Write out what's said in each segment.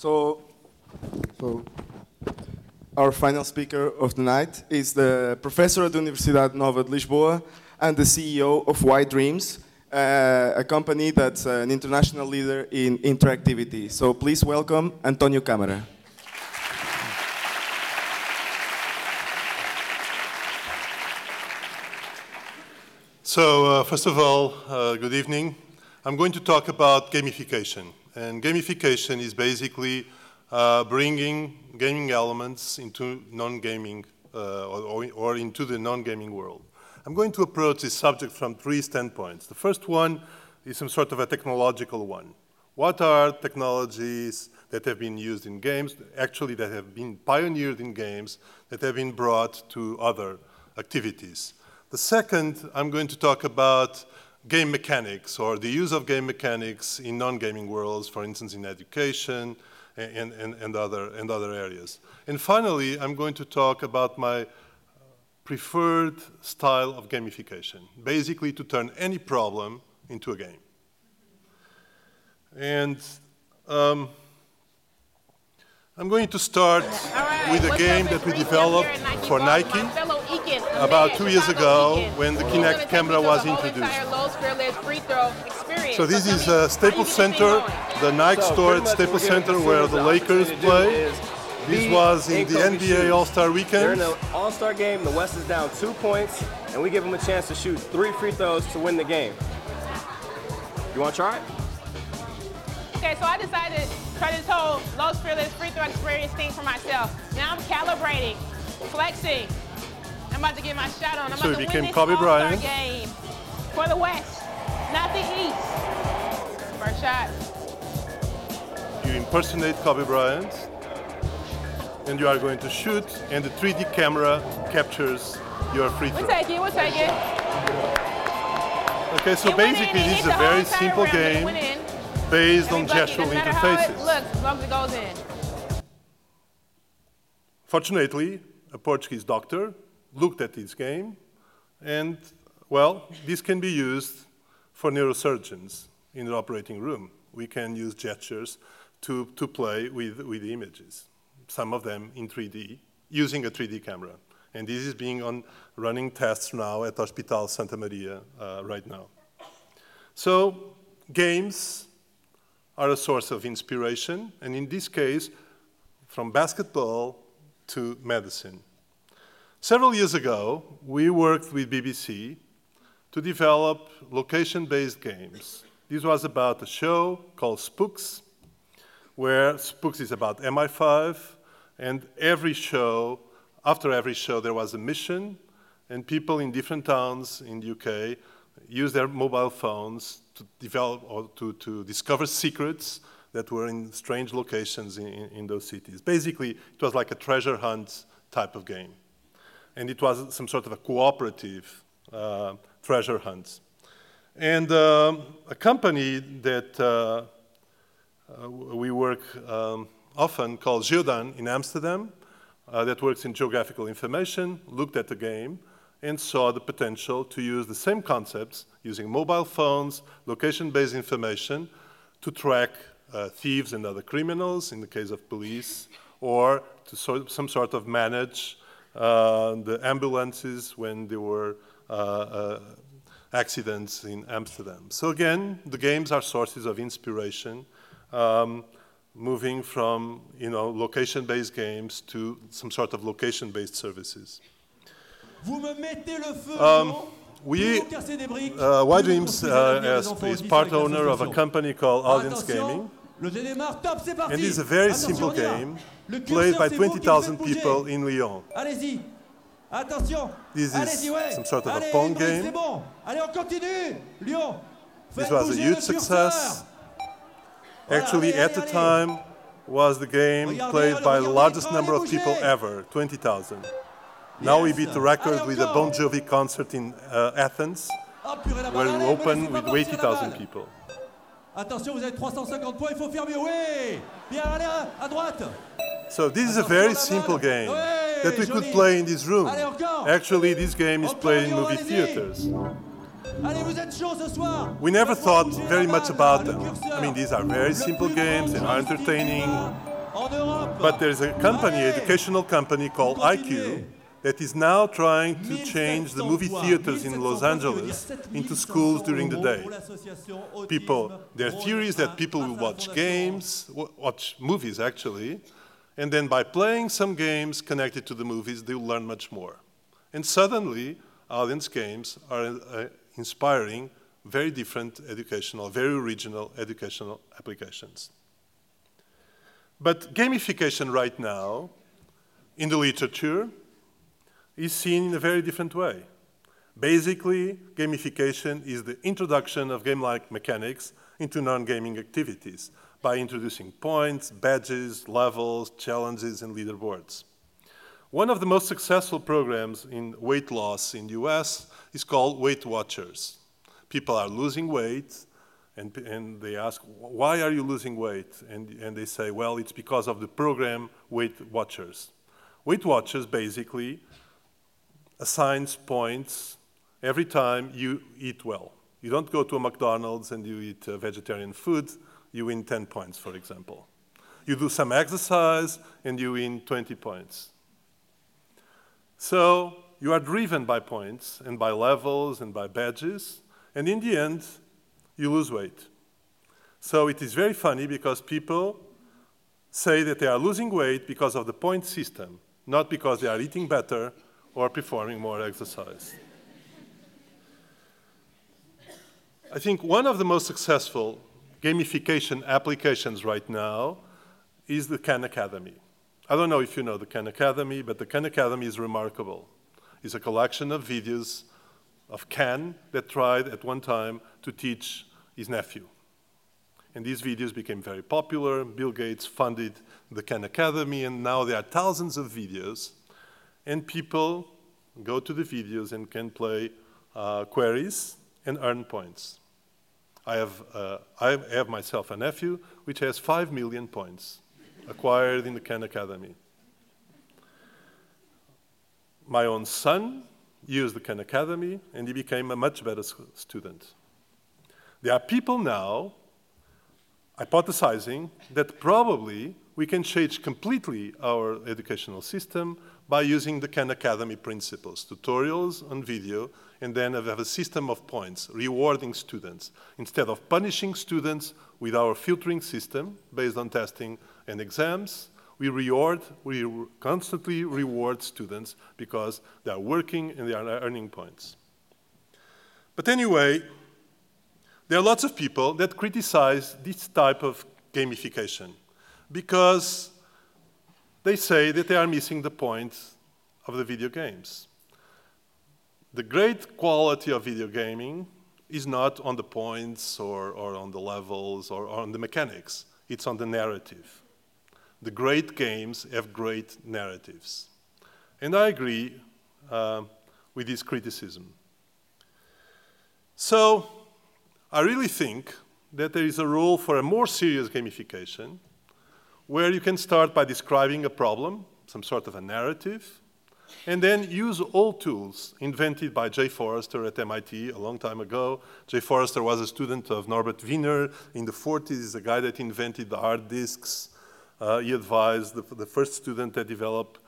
So our final speaker of the night is the professor at the Universidade Nova de Lisboa and the CEO of Wide Dreams, a company that's an international leader in interactivity. So please welcome Antonio Camara. So first of all, good evening. I'm going to talk about gamification. And gamification is basically bringing gaming elements into non-gaming or into the non-gaming world. I'm going to approach this subject from three standpoints. The first one is some sort of a technological one. What are technologies that have been used in games, actually that have been pioneered in games, that have been brought to other activities? The second, I'm going to talk about game mechanics, or the use of game mechanics in non-gaming worlds, for instance, in education and other areas. And finally, I'm going to talk about my preferred style of gamification, basically to turn any problem into a game. And I'm going to start with a game that we developed for Nike about 2 years ago when the Kinect camera was introduced. So this is Staples Center, the Nike store at Staples Center where the Lakers play. This was in the NBA All-Star Weekend. During the All-Star game, the West is down 2 points, and we give them a chance to shoot 3 free throws to win the game. You want to try it? Okay, so I decided to try this whole Los Fearless free throw experience thing for myself. Now I'm calibrating, flexing. I'm about to get my shot on. I'm about to win this All-Star game for the West, not the East. First shot. You impersonate Kobe Bryant, and you are going to shoot, and the 3D camera captures your free throw. We'll take it, we'll take it. Okay, so basically this is a very simple game based on gestural interfaces. Look, as long as it goes in. Fortunately, a Portuguese doctor looked at this game, and, well, this can be used for neurosurgeons in the operating room. We can use gestures to play with the images, some of them in 3D, using a 3D camera. And this is being running tests now at Hospital Santa Maria right now. So games are a source of inspiration, and in this case, from basketball to medicine. Several years ago, we worked with BBC to develop location-based games. This was about a show called Spooks, where Spooks is about MI5, and after every show, there was a mission, and people in different towns in the UK used their mobile phones to develop or to discover secrets that were in strange locations in those cities. Basically, it was like a treasure hunt type of game. And it was some sort of a cooperative treasure hunt. And a company that we work often called Gildan in Amsterdam, that works in geographical information, looked at the game and saw the potential to use the same concepts using mobile phones, location-based information to track thieves and other criminals in the case of police, or to some sort of manage the ambulances when there were accidents in Amsterdam. So again, the games are sources of inspiration, moving from location-based games to some sort of location-based services. Wide Dreams is part owner of a company called Audience Gaming, and it is a very simple game played by 20,000 people in Lyon. This is some sort of a Pong game. This was a huge success. Actually, at the time, was the game played by the largest number of people ever, 20,000. Now we beat the record with a Bon Jovi concert in Athens, where we opened with 80,000 people. So this is a very simple game that we could play in this room. Actually, this game is played in movie theaters. We never thought very much about them. I mean, these are very simple games, they are entertaining, But there's a company, educational company called IQ, that is now trying to change the movie theaters in Los Angeles into schools during the day. Their theory is that people will watch games, watch movies actually, and then by playing some games connected to the movies, they will learn much more. And suddenly, audience games are inspiring very different educational, very original educational applications. But gamification right now, in the literature, is seen in a very different way. Basically, gamification is the introduction of game-like mechanics into non-gaming activities by introducing points, badges, levels, challenges, and leaderboards. One of the most successful programs in weight loss in the US is called Weight Watchers. People are losing weight, and they ask, why are you losing weight? And they say, well, it's because of the program Weight Watchers. Weight Watchers basically assigns points every time you eat well. You don't go to a McDonald's and you eat vegetarian food, you win 10 points, for example. You do some exercise and you win 20 points. So you are driven by points and by levels and by badges, and in the end, you lose weight. So it is very funny because people say that they are losing weight because of the point system, not because they are eating better or performing more exercise. I think one of the most successful gamification applications right now is the Khan Academy. I don't know if you know the Khan Academy, but the Khan Academy is remarkable. It's a collection of videos of Khan that tried at one time to teach his nephew. And these videos became very popular. Bill Gates funded the Khan Academy, and now there are thousands of videos. And people go to the videos and can play queries and earn points. I have myself a nephew which has 5 million points acquired in the Khan Academy. My own son used the Khan Academy, and he became a much better student. There are people now hypothesizing that probably we can change completely our educational system by using the Khan Academy principles, tutorials on video, and then have a system of points, rewarding students. Instead of punishing students with our filtering system based on testing and exams, we constantly reward students because they are working and they are earning points. But anyway, there are lots of people that criticize this type of gamification because they say that they are missing the point of the video games. The great quality of video gaming is not on the points or on the levels or on the mechanics. It's on the narrative. The great games have great narratives. And I agree with this criticism. So I really think that there is a role for a more serious gamification where you can start by describing a problem, some sort of a narrative, and then use all tools invented by Jay Forrester at MIT a long time ago. Jay Forrester was a student of Norbert Wiener in the 40s. He's a guy that invented the hard disks. He advised the first student that developed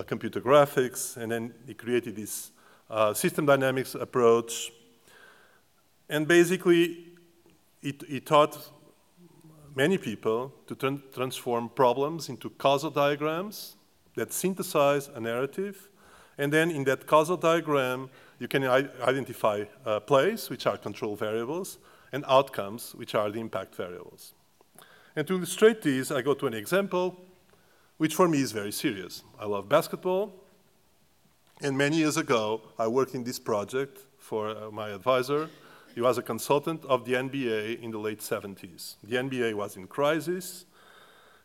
computer graphics, and then he created this system dynamics approach. And basically, he taught many people to transform problems into causal diagrams that synthesize a narrative. And then in that causal diagram, you can identify plays, which are control variables, and outcomes, which are the impact variables. And to illustrate this, I go to an example, which for me is very serious. I love basketball. And many years ago, I worked in this project for my advisor. He was a consultant of the NBA in the late 70s. The NBA was in crisis,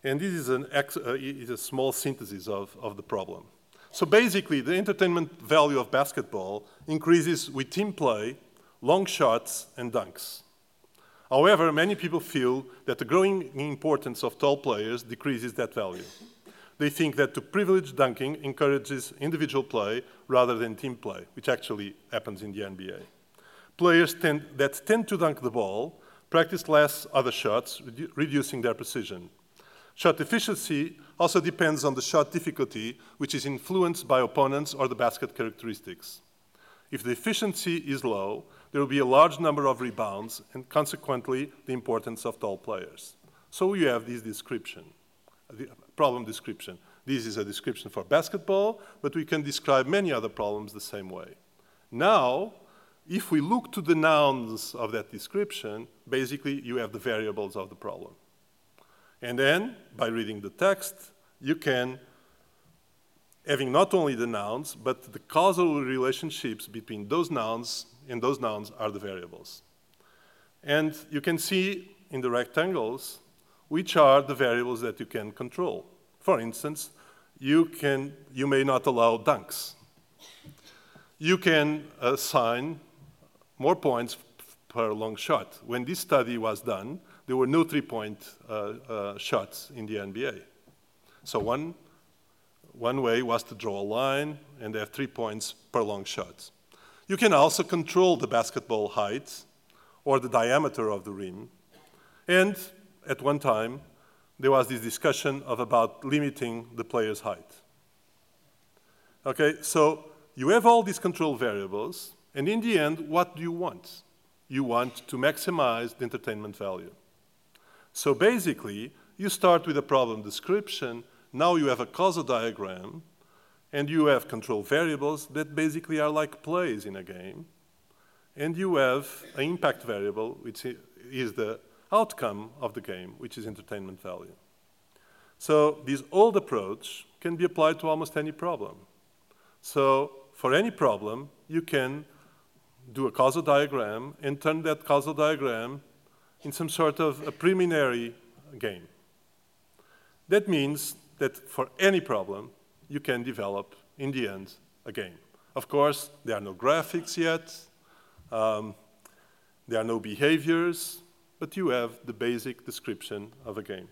and this is a small synthesis of the problem. So basically, the entertainment value of basketball increases with team play, long shots, and dunks. However, many people feel that the growing importance of tall players decreases that value. They think that to privilege dunking encourages individual play rather than team play, which actually happens in the NBA. Players that tend to dunk the ball practice less other shots, reducing their precision. Shot efficiency also depends on the shot difficulty, which is influenced by opponents or the basket characteristics. If the efficiency is low, there will be a large number of rebounds and consequently the importance of tall players. So we have this description, the problem description. This is a description for basketball, but we can describe many other problems the same way. Now, if we look to the nouns of that description, basically you have the variables of the problem. And then, by reading the text, you can, having not only the nouns, but the causal relationships between those nouns, and those nouns are the variables. And you can see in the rectangles which are the variables that you can control. For instance, you may not allow dunks. You can assign more points per long shot. When this study was done, there were no three-point shots in the NBA. So one way was to draw a line and have 3 points per long shot. You can also control the basketball height or the diameter of the rim. And at one time, there was this discussion about limiting the player's height. Okay, so you have all these control variables, and in the end, what do you want? You want to maximize the entertainment value. So basically, you start with a problem description, now you have a causal diagram, and you have control variables that basically are like plays in a game, and you have an impact variable, which is the outcome of the game, which is entertainment value. So this old approach can be applied to almost any problem. So for any problem, you can do a causal diagram and turn that causal diagram in some sort of a preliminary game. That means that for any problem, you can develop, in the end, a game. Of course, there are no graphics yet, there are no behaviors, but you have the basic description of a game.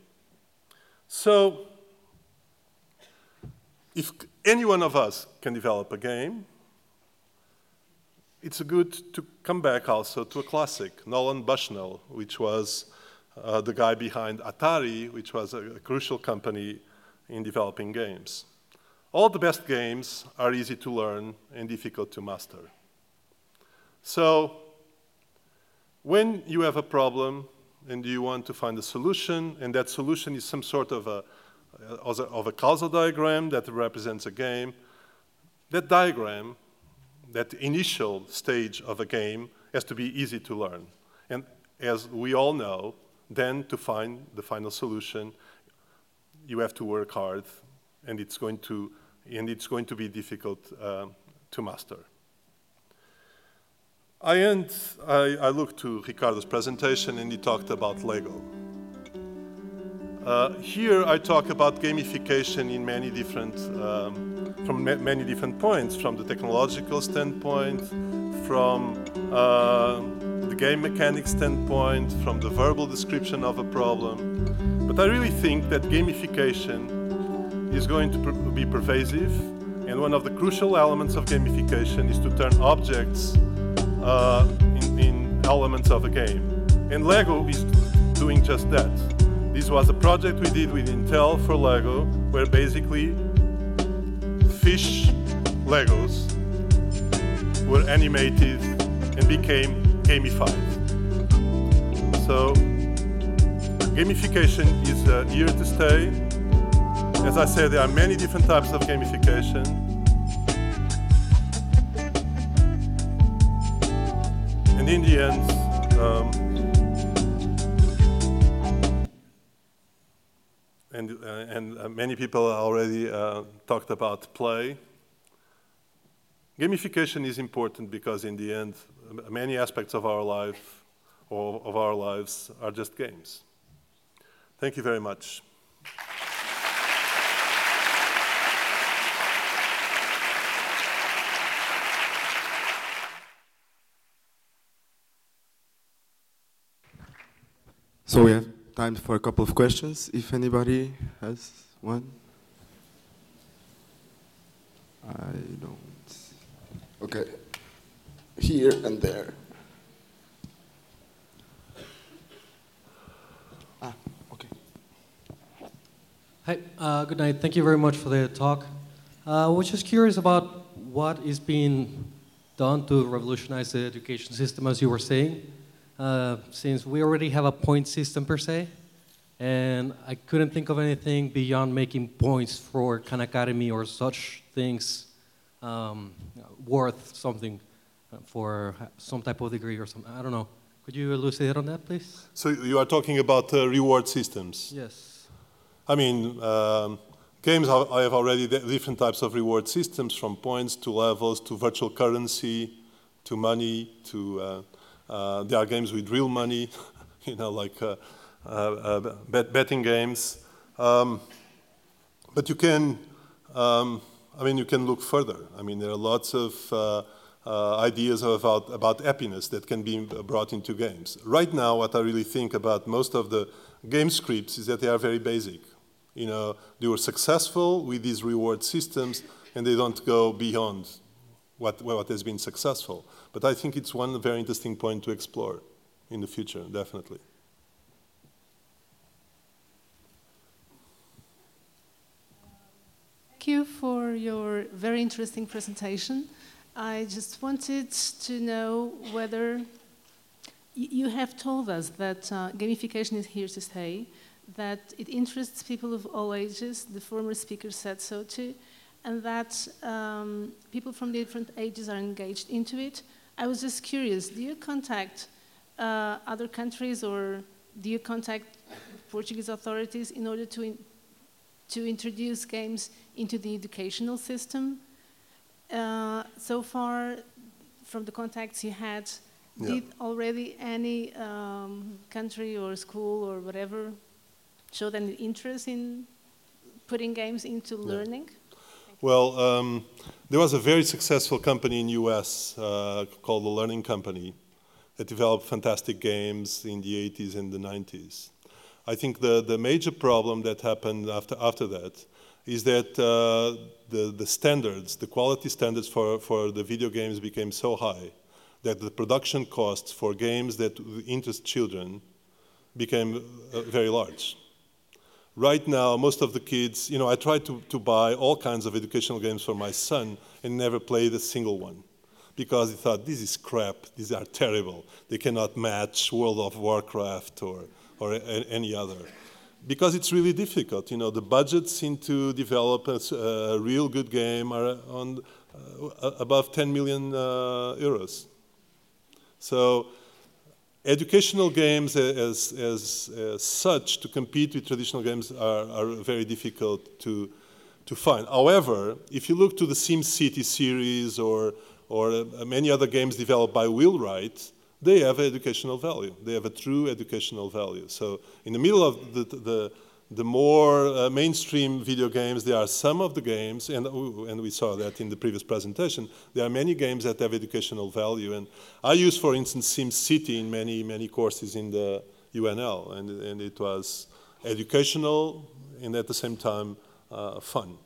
So, if any one of us can develop a game, it's good to come back also to a classic, Nolan Bushnell, which was the guy behind Atari, which was a crucial company in developing games. All the best games are easy to learn and difficult to master. So, when you have a problem and you want to find a solution, and that solution is some sort of a causal diagram that represents a game, that diagram, that initial stage of a game, has to be easy to learn. And as we all know, then to find the final solution, you have to work hard, and it's going to be difficult to master. I looked to Ricardo's presentation, and he talked about Lego. Here I talk about gamification in many different, from many different points, from the technological standpoint, from the game mechanics standpoint, from the verbal description of a problem. But I really think that gamification is going to be pervasive, and one of the crucial elements of gamification is to turn objects in elements of a game. And Lego is doing just that. This was a project we did with Intel for Lego, where basically fish Legos were animated and became gamified. So gamification is here to stay. As I said, there are many different types of gamification. And in the end, many people already talked about play. Gamification is important because in the end, many aspects of our life or of our lives are just games. Thank you very much. So we have time for a couple of questions, if anybody has one. I don't. Okay. Here and there. Ah, okay. Good night. Thank you very much for the talk. I was just curious about what is being done to revolutionize the education system, as you were saying, since we already have a point system per se, and I couldn't think of anything beyond making points for Khan Academy or such things worth something for some type of degree or something. I don't know. Could you elucidate on that, please? So you are talking about reward systems? Yes. I mean, games have already different types of reward systems, from points to levels to virtual currency to money to there are games with real money, you know, like betting games. But you can, I mean, you can look further. I mean, there are lots of ideas about happiness that can be brought into games. Right now, what I really think about most of the game scripts is that they are very basic. You know, they were successful with these reward systems, and they don't go beyond what has been successful. But I think it's one very interesting point to explore in the future, definitely. Thank you for your very interesting presentation. I just wanted to know whether you have told us that gamification is here to stay, that it interests people of all ages, the former speaker said so too, and that people from different ages are engaged into it. I was just curious, do you contact other countries, or do you contact Portuguese authorities in order to introduce games into the educational system? So far, from the contacts you had, did already any country or school or whatever show an interest in putting games into learning? Well, there was a very successful company in the US called the Learning Company that developed fantastic games in the 80s and the 90s. I think the major problem that happened after that is that the standards, the quality standards for the video games became so high that the production costs for games that interest children became very large. Right now, most of the kids, you know, I tried to buy all kinds of educational games for my son and never played a single one because he thought, this is crap, these are terrible. They cannot match World of Warcraft or any other. Because it's really difficult, you know, the budgets into develop a real good game are on above 10 million euros. So educational games as such to compete with traditional games are very difficult to find. However, if you look to the SimCity series or many other games developed by Wheelwright, they have educational value. They have a true educational value. So in the middle of the more mainstream video games, there are some of the games, and we saw that in the previous presentation, there are many games that have educational value. And I use, for instance, SimCity in many courses in the UNL, and it was educational and at the same time fun.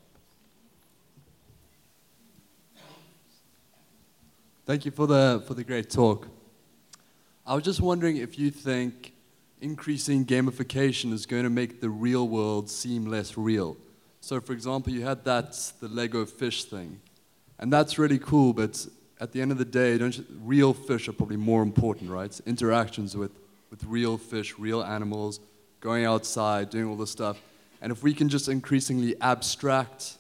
Thank you for the great talk. I was just wondering if you think increasing gamification is going to make the real world seem less real. So for example, you had the Lego fish thing, and that's really cool, but at the end of the day, real fish are probably more important, right? It's interactions with real fish, real animals, going outside, doing all this stuff. And if we can just increasingly abstract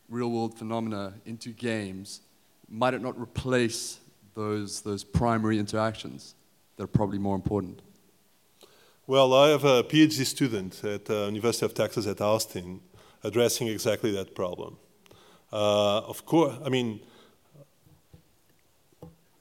real world phenomena into games, might it not replace those primary interactions that are probably more important? Well, I have a PhD student at the University of Texas at Austin addressing exactly that problem. Of course, I mean,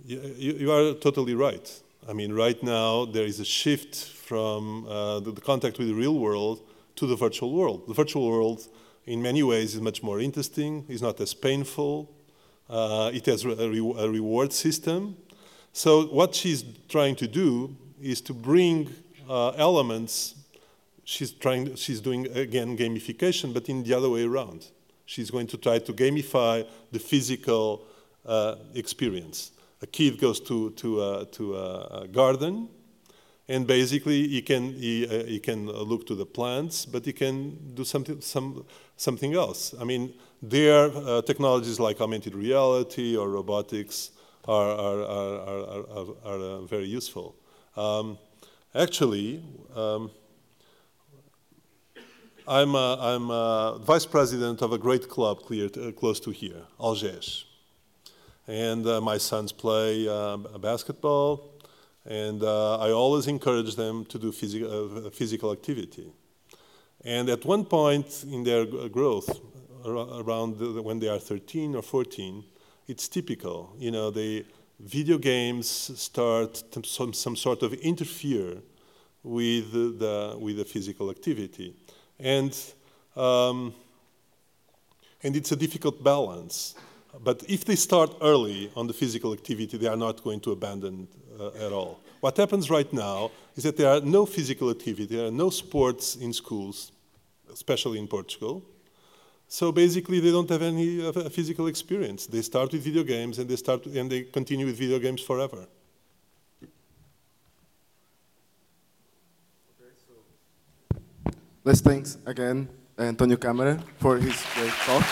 you are totally right. I mean, right now there is a shift from the contact with the real world to the virtual world. The virtual world, in many ways, is much more interesting, is not as painful. It has a reward system. So what she's trying to do is to bring elements. She's doing, again, gamification, but in the other way around. She's going to try to gamify the physical experience. A kid goes to a garden, And basically, he can look to the plants, but he can do something else. I mean, there technologies like augmented reality or robotics are very useful. Actually, I'm vice president of a great club close to here, Algés. And my sons play basketball, and I always encourage them to do physical activity. And at one point in their growth, around when they are 13 or 14, it's typical. You know, the video games start some sort of interfere with the physical activity. And it's a difficult balance. But if they start early on the physical activity, they are not going to abandon at all. What happens right now is that there are no physical activity, there are no sports in schools, especially in Portugal. So basically, they don't have any physical experience. They start with video games, and they continue with video games forever. Let's thank again Antonio Camara for his great talk.